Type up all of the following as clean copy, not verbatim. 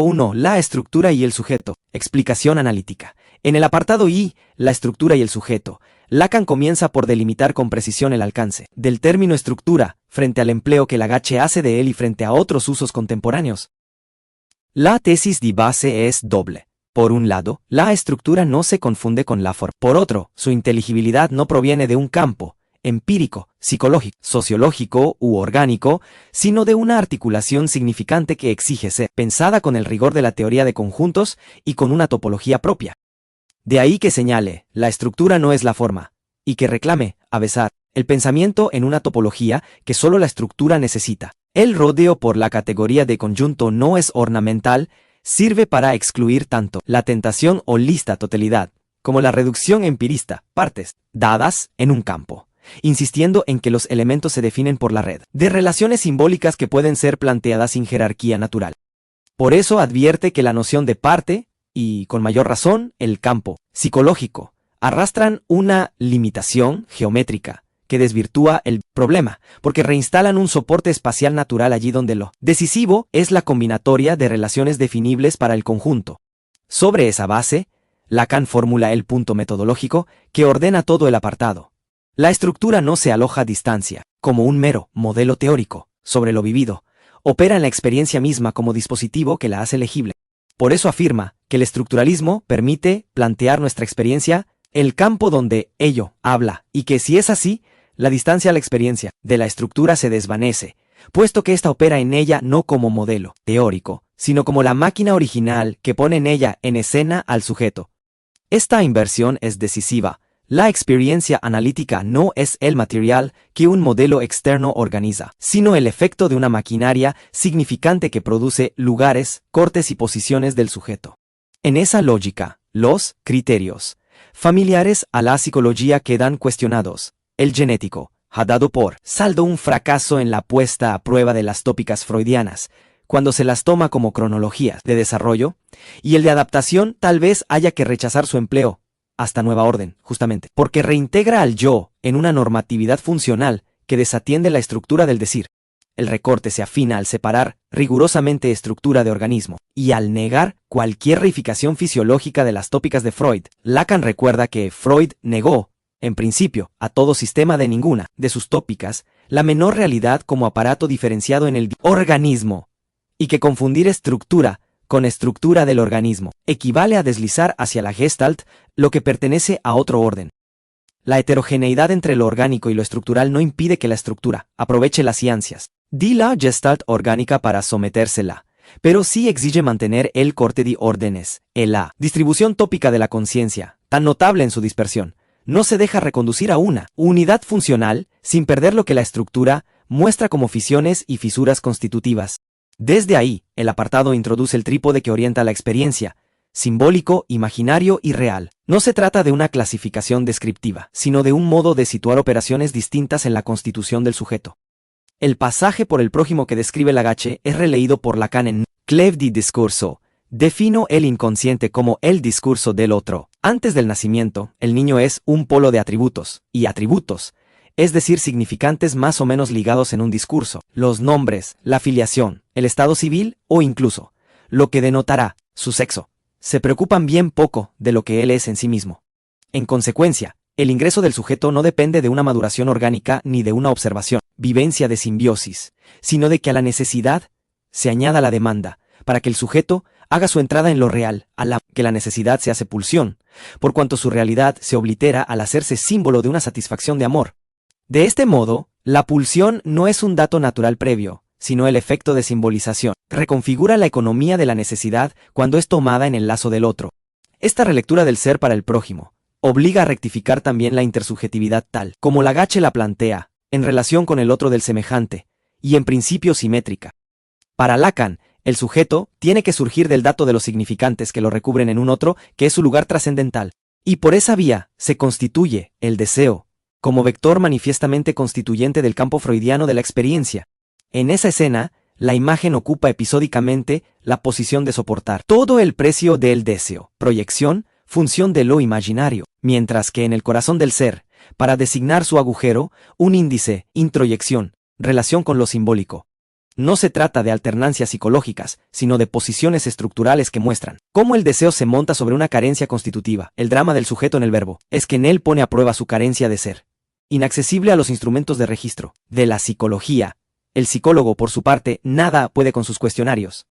1. La estructura y el sujeto. Explicación analítica. En el apartado I, la estructura y el sujeto, Lacan comienza por delimitar con precisión el alcance del término estructura frente al empleo que Lagache hace de él y frente a otros usos contemporáneos. La tesis de base es doble. Por un lado, la estructura no se confunde con la forma. Por otro, su inteligibilidad no proviene de un campo empírico, psicológico, sociológico u orgánico, sino de una articulación significante que exige ser pensada con el rigor de la teoría de conjuntos y con una topología propia. De ahí que señale, la estructura no es la forma, y que reclame, a besar, el pensamiento en una topología que solo la estructura necesita. El rodeo por la categoría de conjunto no es ornamental, sirve para excluir tanto la tentación o lista totalidad, como la reducción empirista, partes, dadas en un campo, insistiendo en que los elementos se definen por la red de relaciones simbólicas que pueden ser planteadas sin jerarquía natural. Por eso advierte que la noción de parte, y con mayor razón, el campo psicológico, arrastran una limitación geométrica que desvirtúa el problema, porque reinstalan un soporte espacial natural allí donde lo decisivo es la combinatoria de relaciones definibles para el conjunto. Sobre esa base, Lacan formula el punto metodológico que ordena todo el apartado. La estructura no se aloja a distancia, como un mero modelo teórico, sobre lo vivido, opera en la experiencia misma como dispositivo que la hace legible. Por eso afirma que el estructuralismo permite plantear nuestra experiencia, el campo donde ello habla, y que si es así, la distancia a la experiencia de la estructura se desvanece, puesto que ésta opera en ella no como modelo teórico, sino como la máquina original que pone en ella en escena al sujeto. Esta inversión es decisiva. La experiencia analítica no es el material que un modelo externo organiza, sino el efecto de una maquinaria significante que produce lugares, cortes y posiciones del sujeto. En esa lógica, los criterios familiares a la psicología quedan cuestionados. El genético ha dado por saldo un fracaso en la puesta a prueba de las tópicas freudianas, cuando se las toma como cronologías de desarrollo, y el de adaptación tal vez haya que rechazar su empleo, hasta nueva orden, justamente, porque reintegra al yo en una normatividad funcional que desatiende la estructura del decir. El recorte se afina al separar rigurosamente estructura de organismo, y al negar cualquier reificación fisiológica de las tópicas de Freud. Lacan recuerda que Freud negó, en principio, a todo sistema de ninguna de sus tópicas, la menor realidad como aparato diferenciado en el organismo, y que confundir estructura con estructura del organismo equivale a deslizar hacia la Gestalt lo que pertenece a otro orden. La heterogeneidad entre lo orgánico y lo estructural no impide que la estructura aproveche las ciencias de la Gestalt orgánica para sometérsela, pero sí exige mantener el corte de órdenes, la distribución tópica de la conciencia, tan notable en su dispersión. No se deja reconducir a una unidad funcional sin perder lo que la estructura muestra como fisiones y fisuras constitutivas. Desde ahí, el apartado introduce el trípode que orienta la experiencia, simbólico, imaginario y real. No se trata de una clasificación descriptiva, sino de un modo de situar operaciones distintas en la constitución del sujeto. El pasaje por el prójimo que describe Lagache es releído por Lacan en Clef di discurso. Defino el inconsciente como el discurso del otro. Antes del nacimiento, el niño es un polo de atributos, y atributos, es decir, significantes más o menos ligados en un discurso, los nombres, la filiación, el estado civil o incluso, lo que denotará su sexo. Se preocupan bien poco de lo que él es en sí mismo. En consecuencia, el ingreso del sujeto no depende de una maduración orgánica ni de una observación, vivencia de simbiosis, sino de que a la necesidad se añada la demanda, para que el sujeto haga su entrada en lo real, a la que la necesidad se hace pulsión, por cuanto su realidad se oblitera al hacerse símbolo de una satisfacción de amor. De este modo, la pulsión no es un dato natural previo, sino el efecto de simbolización. Reconfigura la economía de la necesidad cuando es tomada en el lazo del otro. Esta relectura del ser para el prójimo obliga a rectificar también la intersubjetividad tal como Lagache la plantea, en relación con el otro del semejante, y en principio simétrica. Para Lacan, el sujeto tiene que surgir del dato de los significantes que lo recubren en un otro que es su lugar trascendental, y por esa vía se constituye el deseo, como vector manifiestamente constituyente del campo freudiano de la experiencia. En esa escena, la imagen ocupa episódicamente la posición de soportar todo el precio del deseo, proyección, función de lo imaginario, mientras que en el corazón del ser, para designar su agujero, un índice, introyección, relación con lo simbólico. No se trata de alternancias psicológicas, sino de posiciones estructurales que muestran cómo el deseo se monta sobre una carencia constitutiva. El drama del sujeto en el verbo es que en él pone a prueba su carencia de ser. Inaccesible a los instrumentos de registro de la psicología, el psicólogo, por su parte, nada puede con sus cuestionarios.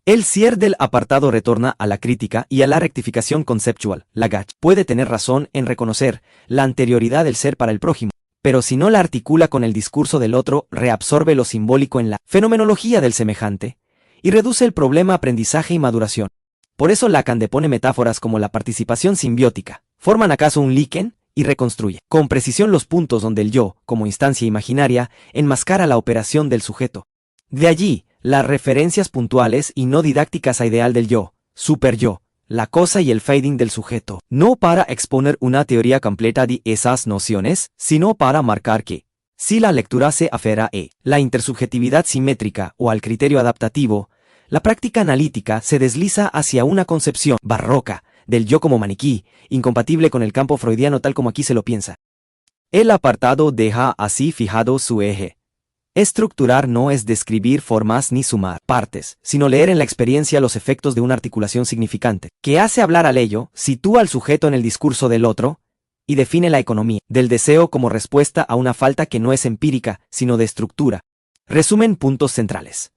El cierre del apartado retorna a la crítica y a la rectificación conceptual. Lagache puede tener razón en reconocer la anterioridad del ser para el prójimo, pero si no la articula con el discurso del otro, reabsorbe lo simbólico en la fenomenología del semejante y reduce el problema a aprendizaje y maduración. Por eso Lacan depone metáforas como la participación simbiótica. ¿Forman acaso un líquen? Y reconstruye con precisión los puntos donde el yo, como instancia imaginaria, enmascara la operación del sujeto. De allí, las referencias puntuales y no didácticas a ideal del yo, superyo, la cosa y el fading del sujeto, no para exponer una teoría completa de esas nociones, sino para marcar que, si la lectura se afera a la intersubjetividad simétrica o al criterio adaptativo, la práctica analítica se desliza hacia una concepción barroca del yo como maniquí, incompatible con el campo freudiano tal como aquí se lo piensa. El apartado deja así fijado su eje. Estructurar no es describir formas ni sumar partes, sino leer en la experiencia los efectos de una articulación significante, que hace hablar al ello, sitúa al sujeto en el discurso del otro, y define la economía del deseo como respuesta a una falta que no es empírica, sino de estructura. Resumen puntos centrales.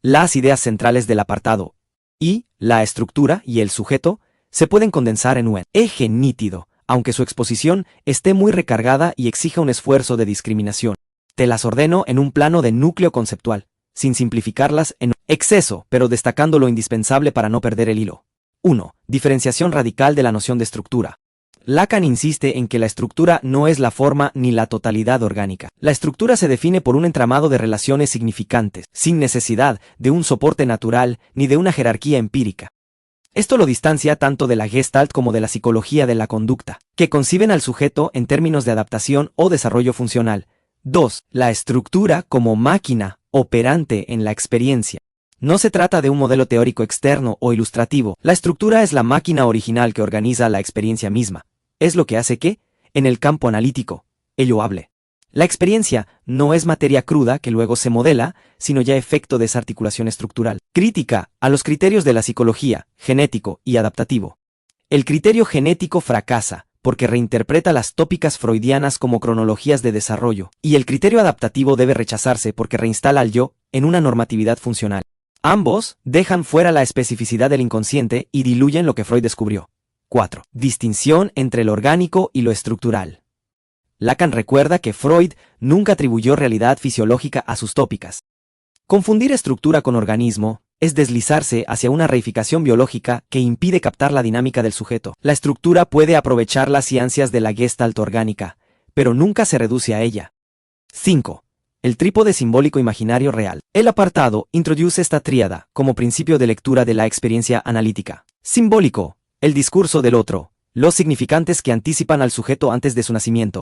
Las ideas centrales del apartado y la estructura y el sujeto se pueden condensar en un eje nítido, aunque su exposición esté muy recargada y exija un esfuerzo de discriminación. Te las ordeno en un plano de núcleo conceptual, sin simplificarlas en exceso, pero destacando lo indispensable para no perder el hilo. 1. Diferenciación radical de la noción de estructura. Lacan insiste en que la estructura no es la forma ni la totalidad orgánica. La estructura se define por un entramado de relaciones significantes, sin necesidad de un soporte natural ni de una jerarquía empírica. Esto lo distancia tanto de la Gestalt como de la psicología de la conducta, que conciben al sujeto en términos de adaptación o desarrollo funcional. 2. La estructura como máquina operante en la experiencia. No se trata de un modelo teórico externo o ilustrativo. La estructura es la máquina original que organiza la experiencia misma. Es lo que hace que, en el campo analítico, ello hable. La experiencia no es materia cruda que luego se modela, sino ya efecto de esa articulación estructural. Crítica a los criterios de la psicología, genético y adaptativo. El criterio genético fracasa, porque reinterpreta las tópicas freudianas como cronologías de desarrollo, y el criterio adaptativo debe rechazarse porque reinstala al yo en una normatividad funcional. Ambos dejan fuera la especificidad del inconsciente y diluyen lo que Freud descubrió. 4. Distinción entre lo orgánico y lo estructural. Lacan recuerda que Freud nunca atribuyó realidad fisiológica a sus tópicas. Confundir estructura con organismo es deslizarse hacia una reificación biológica que impide captar la dinámica del sujeto. La estructura puede aprovechar las ciencias de la Gestalt orgánica, pero nunca se reduce a ella. 5. El trípode simbólico imaginario real. El apartado introduce esta tríada como principio de lectura de la experiencia analítica. Simbólico, el discurso del otro, los significantes que anticipan al sujeto antes de su nacimiento.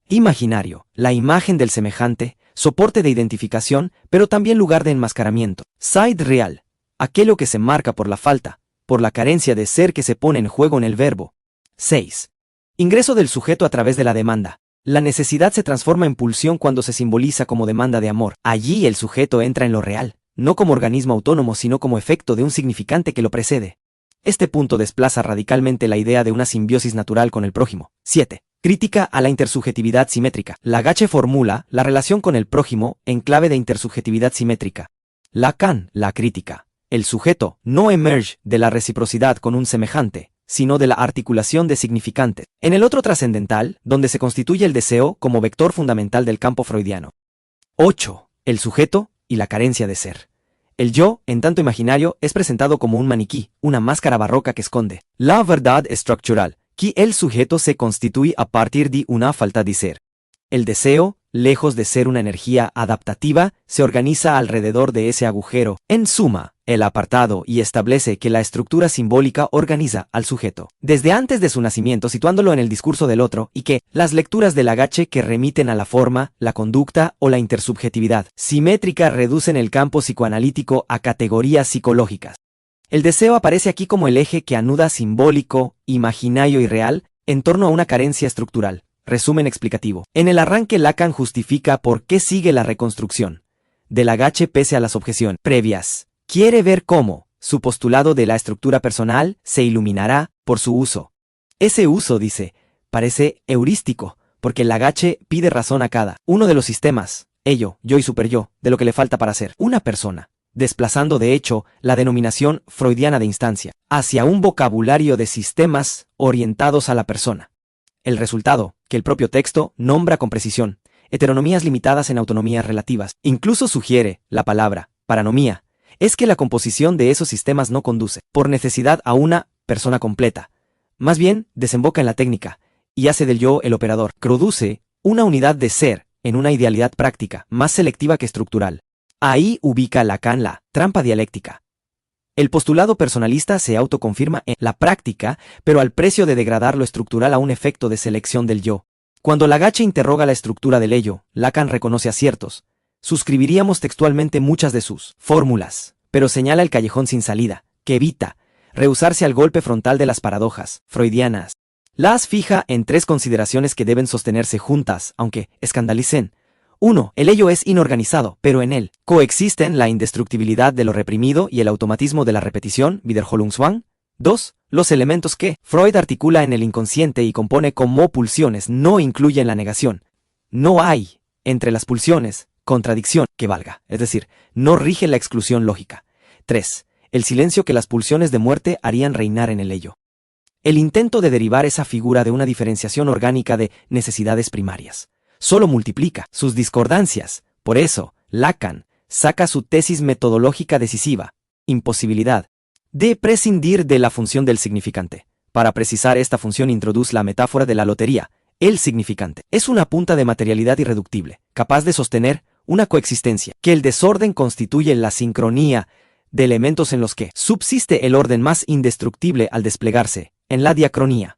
Imaginario, la imagen del semejante, soporte de identificación, pero también lugar de enmascaramiento. Side real, aquello que se marca por la falta, por la carencia de ser que se pone en juego en el verbo. 6. Ingreso del sujeto a través de la demanda. La necesidad se transforma en pulsión cuando se simboliza como demanda de amor. Allí el sujeto entra en lo real, no como organismo autónomo sino como efecto de un significante que lo precede. Este punto desplaza radicalmente la idea de una simbiosis natural con el prójimo. 7. Crítica a la intersubjetividad simétrica. Lagache formula la relación con el prójimo en clave de intersubjetividad simétrica. Lacan la crítica. El sujeto no emerge de la reciprocidad con un semejante, sino de la articulación de significantes. En el otro trascendental, donde se constituye el deseo como vector fundamental del campo freudiano. 8. El sujeto y la carencia de ser. El yo, en tanto imaginario, es presentado como un maniquí, una máscara barroca que esconde la verdad estructural, que el sujeto se constituye a partir de una falta de ser. El deseo, lejos de ser una energía adaptativa, se organiza alrededor de ese agujero. En suma, el apartado y establece que la estructura simbólica organiza al sujeto desde antes de su nacimiento, situándolo en el discurso del otro, y que las lecturas de Lagache que remiten a la forma, la conducta o la intersubjetividad simétrica reducen el campo psicoanalítico a categorías psicológicas. El deseo aparece aquí como el eje que anuda simbólico, imaginario y real en torno a una carencia estructural. Resumen explicativo. En el arranque Lacan justifica por qué sigue la reconstrucción. del agache pese a las objeciones previas. Quiere ver cómo su postulado de la estructura personal se iluminará por su uso. Ese uso, dice, parece heurístico, porque el agache pide razón a cada uno de los sistemas, ello, yo y superyo, de lo que le falta para ser una persona, desplazando de hecho la denominación freudiana de instancia hacia un vocabulario de sistemas orientados a la persona. El resultado, que el propio texto nombra con precisión, heteronomías limitadas en autonomías relativas, incluso sugiere la palabra paranomía, es que la composición de esos sistemas no conduce, por necesidad, a una persona completa. Más bien, desemboca en la técnica, y hace del yo el operador. Produce una unidad de ser, en una idealidad práctica, más selectiva que estructural. Ahí ubica Lacan la trampa dialéctica. El postulado personalista se autoconfirma en la práctica, pero al precio de degradar lo estructural a un efecto de selección del yo. Cuando Lagache interroga la estructura del ello, Lacan reconoce aciertos. Suscribiríamos textualmente muchas de sus fórmulas, pero señala el callejón sin salida, que evita rehusarse al golpe frontal de las paradojas freudianas. Las fija en tres consideraciones que deben sostenerse juntas, aunque escandalicen. 1. El ello es inorganizado, pero en él coexisten la indestructibilidad de lo reprimido y el automatismo de la repetición, Wiederholungszwang. 2. Los elementos que Freud articula en el inconsciente y compone como pulsiones no incluyen la negación. No hay, entre las pulsiones, contradicción que valga, es decir, no rige la exclusión lógica. 3. El silencio que las pulsiones de muerte harían reinar en el ello. El intento de derivar esa figura de una diferenciación orgánica de necesidades primarias solo multiplica sus discordancias. Por eso, Lacan saca su tesis metodológica decisiva, imposibilidad de prescindir de la función del significante. Para precisar esta función introduce la metáfora de la lotería. El significante es una punta de materialidad irreductible, capaz de sostener una coexistencia, que el desorden constituye la sincronía de elementos en los que subsiste el orden más indestructible al desplegarse, en la diacronía.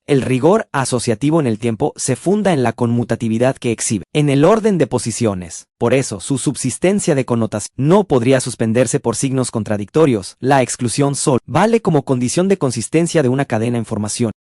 El rigor asociativo en el tiempo se funda en la conmutatividad que exhibe, en el orden de posiciones. Por eso, su subsistencia de connotación no podría suspenderse por signos contradictorios. La exclusión solo vale como condición de consistencia de una cadena en formación.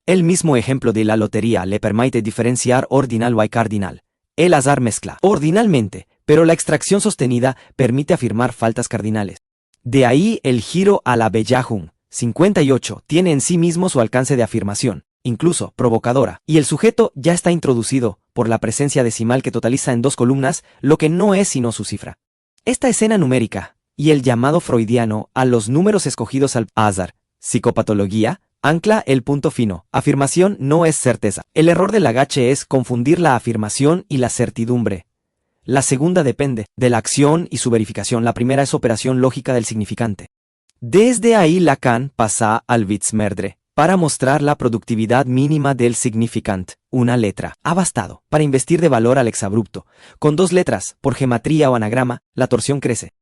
El mismo ejemplo de la lotería le permite diferenciar ordinal y cardinal. El azar mezcla ordinalmente, pero la extracción sostenida permite afirmar faltas cardinales. De ahí el giro a la Bellahung. 58 tiene en sí mismo su alcance de afirmación, incluso provocadora, y el sujeto ya está introducido por la presencia decimal que totaliza en 2 columnas lo que no es sino su cifra. Esta escena numérica, y el llamado freudiano a los números escogidos al azar, psicopatología, ancla el punto fino. Afirmación no es certeza. El error del Lagache es confundir la afirmación y la certidumbre. La segunda depende de la acción y su verificación. La primera es operación lógica del significante. Desde ahí Lacan pasa al Witzmerdre para mostrar la productividad mínima del significant. Una letra ha bastado para investir de valor al exabrupto. Con 2 letras, por gematría o anagrama, la torsión crece.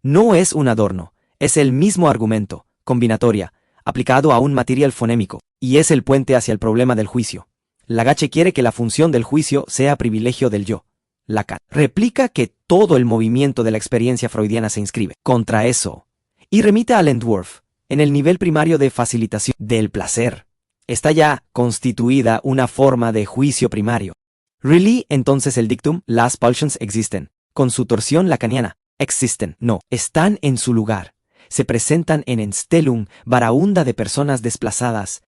No es un adorno, es el mismo argumento, combinatoria, aplicado a un material fonémico, y es el puente hacia el problema del juicio. Lagache quiere que la función del juicio sea privilegio del yo. Lacan replica que todo el movimiento de la experiencia freudiana se inscribe contra eso, y remite a Lentworth, en el nivel primario de facilitación del placer. Está ya constituida una forma de juicio primario. Relee entonces el dictum, las pulsions existen, con su torsión lacaniana, existen, no, están en su lugar. Se presentan en Enstellung, varaunda de personas desplazadas.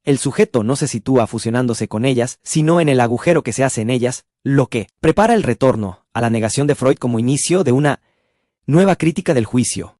El sujeto no se sitúa fusionándose con ellas, sino en el agujero que se hace en ellas, lo que prepara el retorno a la negación de Freud como inicio de una nueva crítica del juicio.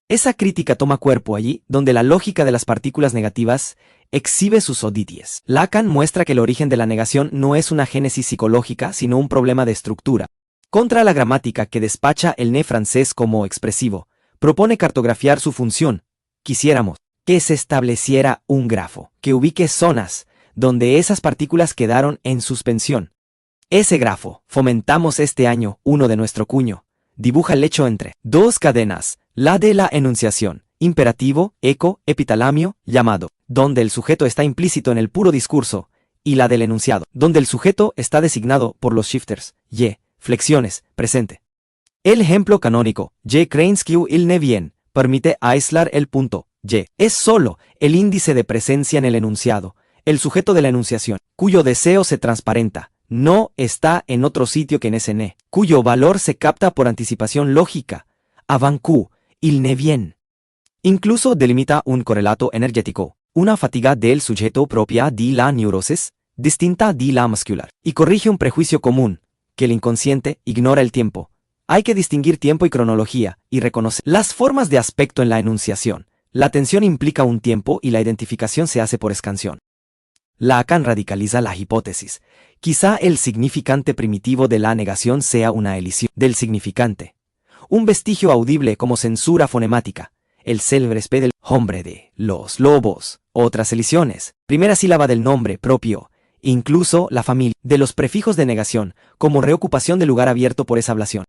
Esa crítica toma cuerpo allí donde la lógica de las partículas negativas exhibe sus odities. Lacan muestra que el origen de la negación no es una génesis psicológica, sino un problema de estructura. Contra la gramática que despacha el né francés como expresivo, propone cartografiar su función. Quisiéramos que se estableciera un grafo que ubique zonas donde esas partículas quedaron en suspensión. Ese grafo, fomentamos este año uno de nuestro cuño, dibuja el hecho entre 2 cadenas, la de la enunciación, imperativo, eco, epitalamio, llamado, donde el sujeto está implícito en el puro discurso, y la del enunciado, donde el sujeto está designado por los shifters, y, flexiones, presente. El ejemplo canónico, je Kreinsky il ne vien, permite aislar el punto, y, es solo el índice de presencia en el enunciado, el sujeto de la enunciación, cuyo deseo se transparenta, no está en otro sitio que en ese ne, cuyo valor se capta por anticipación lógica, avant coup, il ne vient. Incluso delimita un correlato energético, una fatiga del sujeto propia di la neurosis, distinta di la muscular, y corrige un prejuicio común, que el inconsciente ignora el tiempo. Hay que distinguir tiempo y cronología, y reconocer las formas de aspecto en la enunciación. La atención implica un tiempo y la identificación se hace por escansión. Lacan radicaliza la hipótesis. Quizá el significante primitivo de la negación sea una elisión del significante. Un vestigio audible como censura fonemática. El célebre sp del hombre de los lobos. Otras elisiones. Primera sílaba del nombre propio. Incluso la familia de los prefijos de negación, como reocupación de lugar abierto por esa ablación.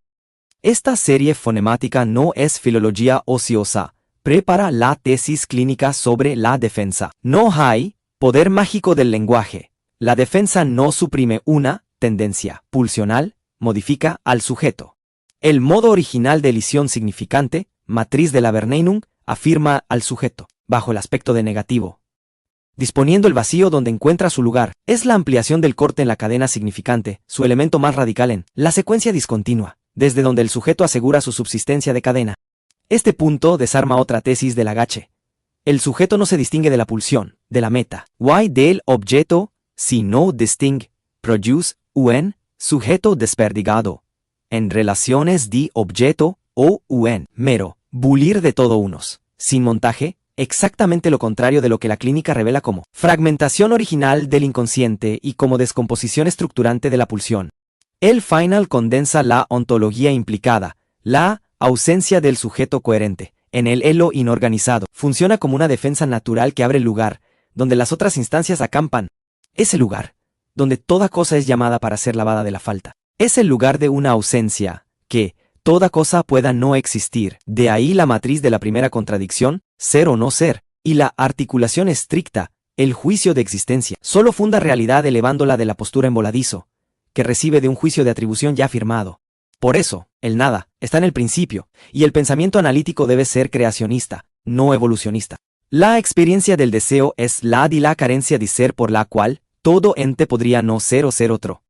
Esta serie fonemática no es filología ociosa. Prepara la tesis clínica sobre la defensa. No hay poder mágico del lenguaje. La defensa no suprime una tendencia pulsional, modifica al sujeto. El modo original de elisión significante, matriz de la Verneinung, afirma al sujeto, bajo el aspecto de negativo, disponiendo el vacío donde encuentra su lugar. Es la ampliación del corte en la cadena significante, su elemento más radical en la secuencia discontinua, desde donde el sujeto asegura su subsistencia de cadena. Este punto desarma otra tesis de Lagache. El sujeto no se distingue de la pulsión, de la meta, y del objeto, sino distingue, produce, un sujeto desperdigado. En relaciones de objeto, o un mero, bulir de todo unos, sin montaje, exactamente lo contrario de lo que la clínica revela como fragmentación original del inconsciente y como descomposición estructurante de la pulsión. El final condensa la ontología implicada, la ausencia del sujeto coherente, en el elo inorganizado. Funciona como una defensa natural que abre el lugar, donde las otras instancias acampan. Es el lugar, donde toda cosa es llamada para ser lavada de la falta. Es el lugar de una ausencia, que toda cosa pueda no existir. De ahí la matriz de la primera contradicción, ser o no ser, y la articulación estricta, el juicio de existencia. Solo funda realidad elevándola de la postura en voladizo, que recibe de un juicio de atribución ya firmado. Por eso, el nada está en el principio, y el pensamiento analítico debe ser creacionista, no evolucionista. La experiencia del deseo es la de la carencia de ser por la cual todo ente podría no ser o ser otro.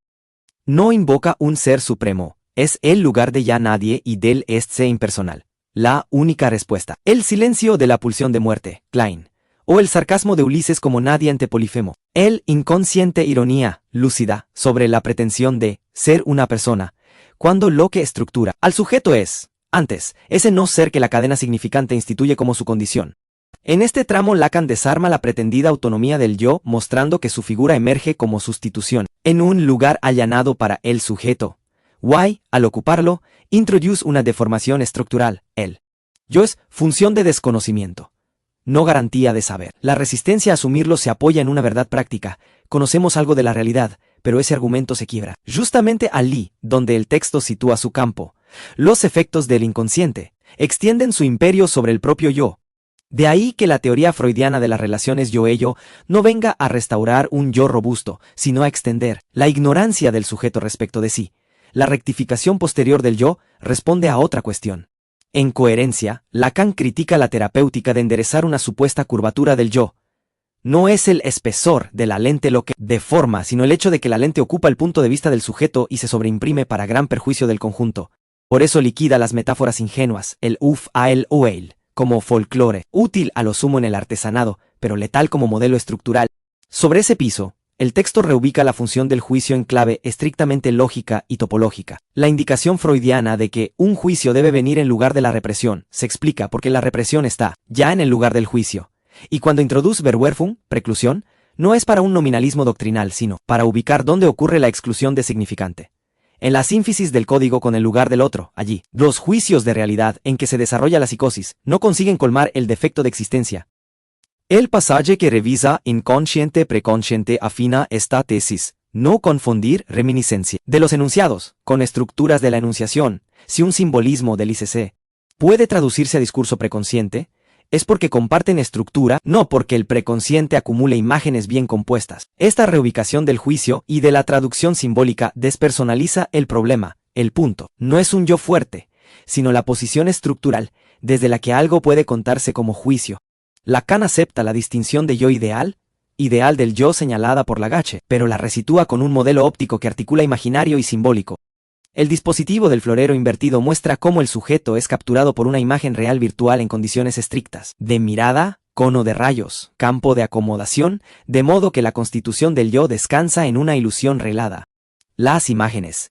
No invoca un ser supremo, es el lugar de ya nadie y del este impersonal. La única respuesta. El silencio de la pulsión de muerte, Klein. O el sarcasmo de Ulises como nadie ante Polifemo. El inconsciente ironía, lúcida, sobre la pretensión de ser una persona, cuando lo que estructura al sujeto es, antes, ese no ser que la cadena significante instituye como su condición. En este tramo Lacan desarma la pretendida autonomía del yo, mostrando que su figura emerge como sustitución, en un lugar allanado para el sujeto. Y, al ocuparlo, introduce una deformación estructural. El yo es función de desconocimiento, no garantía de saber. La resistencia a asumirlo se apoya en una verdad práctica. Conocemos algo de la realidad, pero ese argumento se quiebra. Justamente allí, donde el texto sitúa su campo, los efectos del inconsciente extienden su imperio sobre el propio yo. De ahí que la teoría freudiana de las relaciones yo-ello no venga a restaurar un yo robusto, sino a extender la ignorancia del sujeto respecto de sí. La rectificación posterior del yo responde a otra cuestión. En coherencia, Lacan critica la terapéutica de enderezar una supuesta curvatura del yo. No es el espesor de la lente lo que deforma, sino el hecho de que la lente ocupa el punto de vista del sujeto y se sobreimprime para gran perjuicio del conjunto. Por eso liquida las metáforas ingenuas, el uf a el oel, como folclore, útil a lo sumo en el artesanado, pero letal como modelo estructural. Sobre ese piso, el texto reubica la función del juicio en clave estrictamente lógica y topológica. La indicación freudiana de que un juicio debe venir en lugar de la represión se explica porque la represión está ya en el lugar del juicio. Y cuando introduce Verwerfung, preclusión, no es para un nominalismo doctrinal, sino para ubicar dónde ocurre la exclusión de significante. En la sínfisis del código con el lugar del otro, allí, los juicios de realidad en que se desarrolla la psicosis no consiguen colmar el defecto de existencia. El pasaje que revisa inconsciente-preconsciente afina esta tesis. No confundir reminiscencia de los enunciados con estructuras de la enunciación. Si un simbolismo del ICC puede traducirse a discurso preconsciente, es porque comparten estructura, no porque el preconsciente acumule imágenes bien compuestas. Esta reubicación del juicio y de la traducción simbólica despersonaliza el problema. El punto no es un yo fuerte, sino la posición estructural desde la que algo puede contarse como juicio. Lacan acepta la distinción de yo ideal, ideal del yo señalada por Lagache, pero la resitúa con un modelo óptico que articula imaginario y simbólico. El dispositivo del florero invertido muestra cómo el sujeto es capturado por una imagen real virtual en condiciones estrictas, de mirada, cono de rayos, campo de acomodación, de modo que la constitución del yo descansa en una ilusión relada. Las imágenes,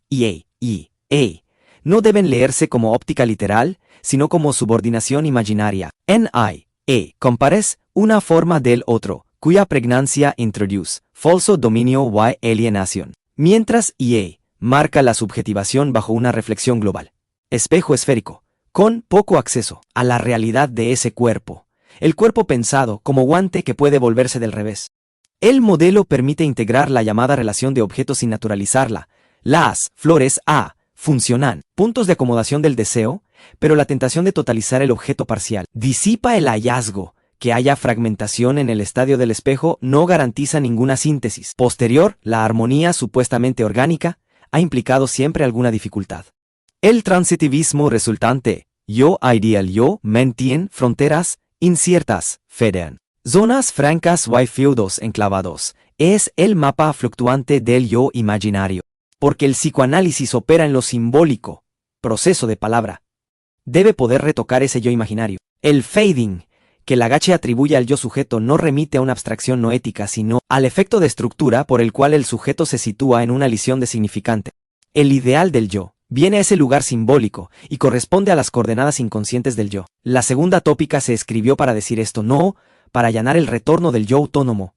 no deben leerse como óptica literal, sino como subordinación imaginaria. Compares una forma del otro, cuya pregnancia introduce falso dominio y alienación. Mientras marca la subjetivación bajo una reflexión global. Espejo esférico, con poco acceso a la realidad de ese cuerpo. El cuerpo pensado como guante que puede volverse del revés. El modelo permite integrar la llamada relación de objetos sin naturalizarla. Las flores funcionan, puntos de acomodación del deseo, pero la tentación de totalizar el objeto parcial disipa el hallazgo. Que haya fragmentación en el estadio del espejo no garantiza ninguna síntesis. Posterior, la armonía supuestamente orgánica ha implicado siempre alguna dificultad. El transitivismo resultante, yo ideal yo, mantiene fronteras inciertas, federan. Zonas francas y feudos enclavados, es el mapa fluctuante del yo imaginario. Porque el psicoanálisis opera en lo simbólico, proceso de palabra. Debe poder retocar ese yo imaginario. El fading, que Lagache atribuye al yo sujeto no remite a una abstracción noética sino al efecto de estructura por el cual el sujeto se sitúa en una lisión de significante. El ideal del yo viene a ese lugar simbólico y corresponde a las coordenadas inconscientes del yo. La segunda tópica se escribió para decir esto, no para allanar el retorno del yo autónomo.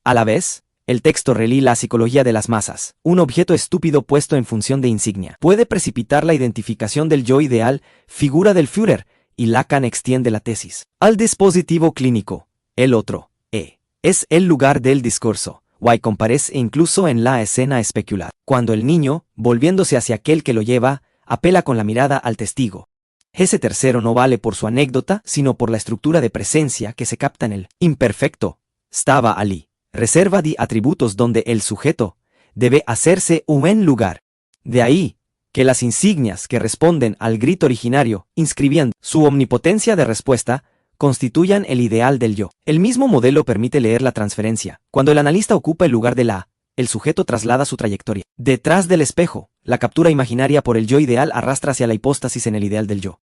A la vez, el texto relí la psicología de las masas. Un objeto estúpido puesto en función de insignia puede precipitar la identificación del yo ideal, figura del Führer, y Lacan extiende la tesis al dispositivo clínico. El otro, es el lugar del discurso, y comparece incluso en la escena especular, cuando el niño, volviéndose hacia aquel que lo lleva, apela con la mirada al testigo. Ese tercero no vale por su anécdota, sino por la estructura de presencia que se capta en el imperfecto. Stava allí, reserva de atributos donde el sujeto debe hacerse un en lugar. De ahí, que las insignias que responden al grito originario, inscribiendo su omnipotencia de respuesta, constituyan el ideal del yo. El mismo modelo permite leer la transferencia. Cuando el analista ocupa el lugar de el sujeto traslada su trayectoria. Detrás del espejo, la captura imaginaria por el yo ideal arrastra hacia la hipóstasis en el ideal del yo.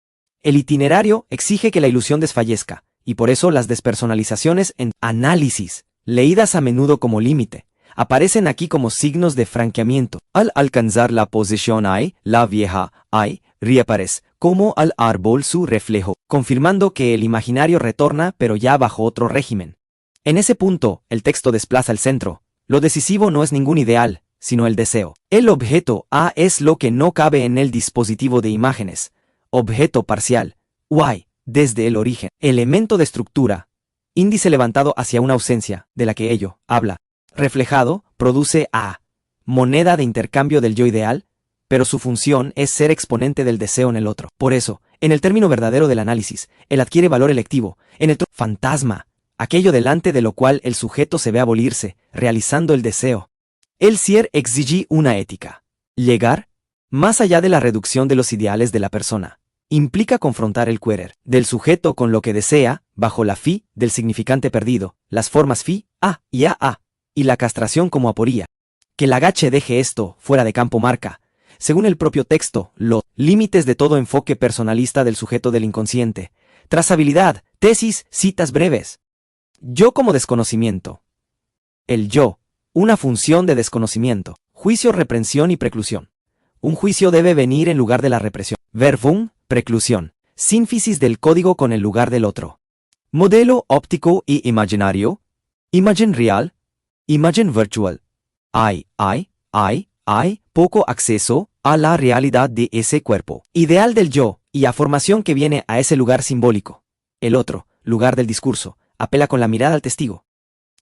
El itinerario exige que la ilusión desfallezca, y por eso las despersonalizaciones en análisis, leídas a menudo como límite, aparecen aquí como signos de franqueamiento. Al alcanzar la posición la vieja reaparece como al árbol su reflejo, confirmando que el imaginario retorna pero ya bajo otro régimen. En ese punto, el texto desplaza el centro. Lo decisivo no es ningún ideal, sino el deseo. El objeto es lo que no cabe en el dispositivo de imágenes. Objeto parcial, desde el origen. Elemento de estructura, índice levantado hacia una ausencia, de la que ello habla. Reflejado, produce moneda de intercambio del yo ideal, pero su función es ser exponente del deseo en el otro. Por eso, en el término verdadero del análisis, él adquiere valor electivo, en el fantasma, aquello delante de lo cual el sujeto se ve abolirse, realizando el deseo. El Sier exige una ética. Llegar, más allá de la reducción de los ideales de la persona, implica confrontar el querer del sujeto con lo que desea, bajo la fi del significante perdido, las formas fi, y la castración como aporía. Que Lagache deje esto fuera de campo marca, según el propio texto, los límites de todo enfoque personalista del sujeto del inconsciente. Trazabilidad, tesis, citas breves. Yo como desconocimiento. El yo, una función de desconocimiento. Juicio, reprensión y preclusión. Un juicio debe venir en lugar de la represión. Verbum, preclusión. Sínfisis del código con el lugar del otro. Modelo óptico y imaginario. Imagen real. Imagen virtual. Hay poco acceso a la realidad de ese cuerpo. Ideal del yo, y a formación que viene a ese lugar simbólico. El otro, lugar del discurso, apela con la mirada al testigo.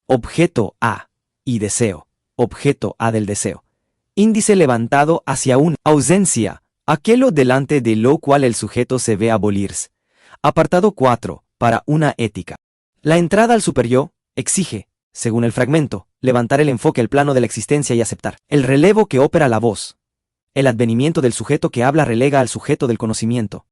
Objeto y deseo. Objeto del deseo. Índice levantado hacia una ausencia, aquello delante de lo cual el sujeto se ve abolirse. Apartado 4, para una ética. La entrada al superyo exige, según el fragmento, levantar el enfoque al plano de la existencia y aceptar el relevo que opera la voz. El advenimiento del sujeto que habla relega al sujeto del conocimiento.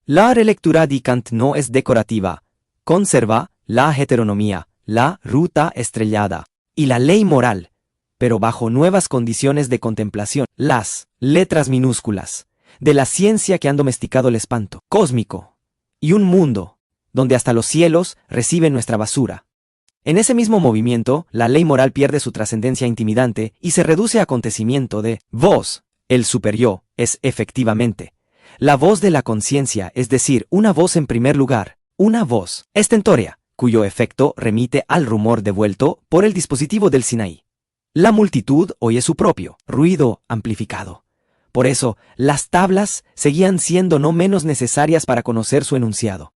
La relectura de Kant no es decorativa, conserva la heteronomía, la ruta estrellada y la ley moral, pero bajo nuevas condiciones de contemplación, las letras minúsculas de la ciencia que han domesticado el espanto cósmico y un mundo donde hasta los cielos reciben nuestra basura. En ese mismo movimiento, la ley moral pierde su trascendencia intimidante y se reduce a acontecimiento de voz. El superyo es efectivamente la voz de la conciencia, es decir, una voz en primer lugar, una voz estentórea, cuyo efecto remite al rumor devuelto por el dispositivo del Sinaí. La multitud oye su propio ruido amplificado. Por eso, las tablas seguían siendo no menos necesarias para conocer su enunciado.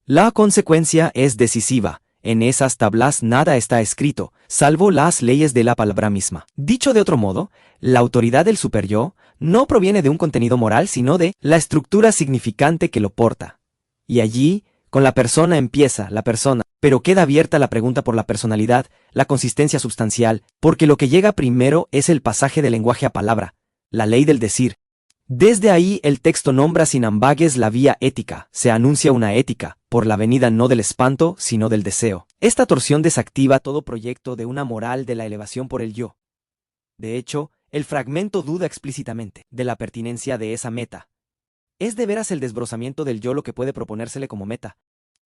La consecuencia es decisiva. En esas tablas nada está escrito, salvo las leyes de la palabra misma. Dicho de otro modo, la autoridad del superyo no proviene de un contenido moral, sino de la estructura significante que lo porta. Y allí, con la persona empieza la persona, pero queda abierta la pregunta por la personalidad, la consistencia substancial, porque lo que llega primero es el pasaje del lenguaje a palabra, la ley del decir. Desde ahí el texto nombra sin ambages la vía ética, se anuncia una ética, por la venida no del espanto, sino del deseo. Esta torsión desactiva todo proyecto de una moral de la elevación por el yo. De hecho, el fragmento duda explícitamente de la pertinencia de esa meta. ¿Es de veras el desbrozamiento del yo lo que puede proponérsele como meta?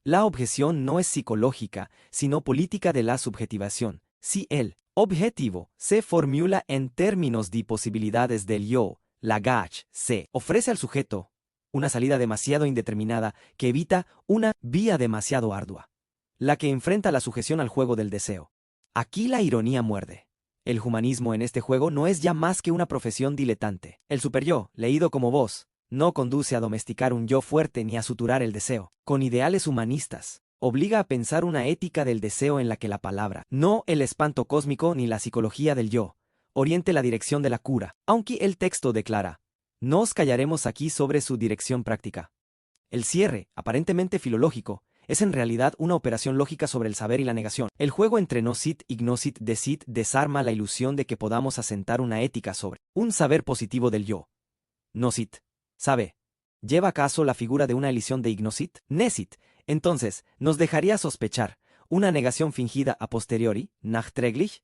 La objeción no es psicológica, sino política de la subjetivación. Si el objetivo se formula en términos de posibilidades del yo, la GACH se ofrece al sujeto una salida demasiado indeterminada que evita una vía demasiado ardua, la que enfrenta la sujeción al juego del deseo. Aquí la ironía muerde. El humanismo en este juego no es ya más que una profesión diletante. El superyo, leído como voz, no conduce a domesticar un yo fuerte ni a suturar el deseo. Con ideales humanistas, obliga a pensar una ética del deseo en la que la palabra, no el espanto cósmico ni la psicología del yo, oriente la dirección de la cura, aunque el texto declara, no os callaremos aquí sobre su dirección práctica. El cierre, aparentemente filológico, es en realidad una operación lógica sobre el saber y la negación. El juego entre nosit y gnosit decit desarma la ilusión de que podamos asentar una ética sobre un saber positivo del yo. Nosit, sabe, ¿lleva acaso la figura de una elisión de ignosit? Nesit, entonces, nos dejaría sospechar una negación fingida a posteriori, nachträglich.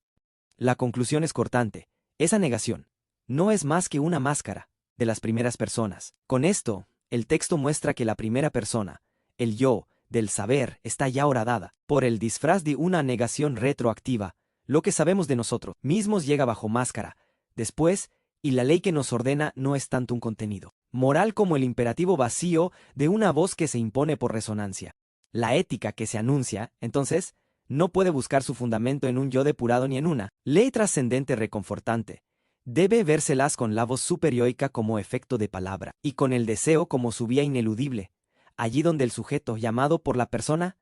La conclusión es cortante. Esa negación no es más que una máscara de las primeras personas. Con esto, el texto muestra que la primera persona, el yo, del saber, está ya horadada por el disfraz de una negación retroactiva. Lo que sabemos de nosotros mismos llega bajo máscara, después, y la ley que nos ordena no es tanto un contenido moral como el imperativo vacío de una voz que se impone por resonancia. La ética que se anuncia, entonces, no puede buscar su fundamento en un yo depurado ni en una ley trascendente reconfortante. Debe vérselas con la voz superioica como efecto de palabra, y con el deseo como su vía ineludible, allí donde el sujeto llamado por la persona,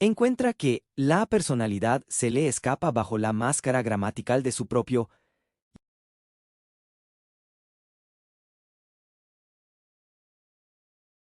encuentra que la personalidad se le escapa bajo la máscara gramatical de su propio